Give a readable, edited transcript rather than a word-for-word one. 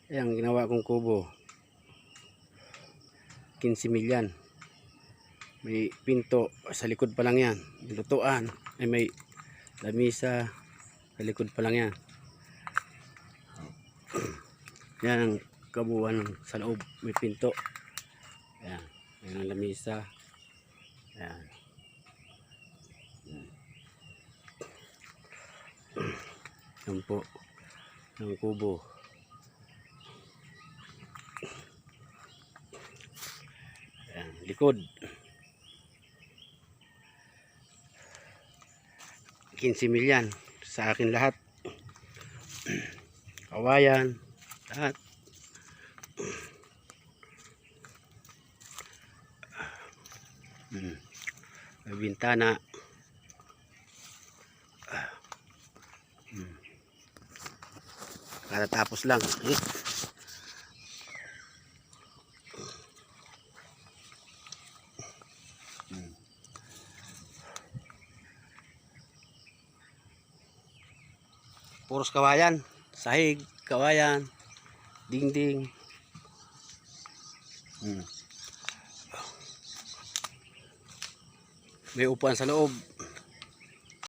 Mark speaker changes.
Speaker 1: Ayan, ginawa kong kubo. 15 milyan. May pinto sa likod pa lang yan. Lutuan. Ay may lamisa sa likod pa lang yan. Yan ang kabuuan sa loob. May pinto. Ayan. Ayan ang lamisa. Ayan. Yan po. Ang kubo. Ayan. Likod. 15 milyan. Sa akin lahat. Kawayan. Lahat. May bintana. Katatapos lang. Puros kawayan. Sahig, kawayan, dingding. May upuan sa loob.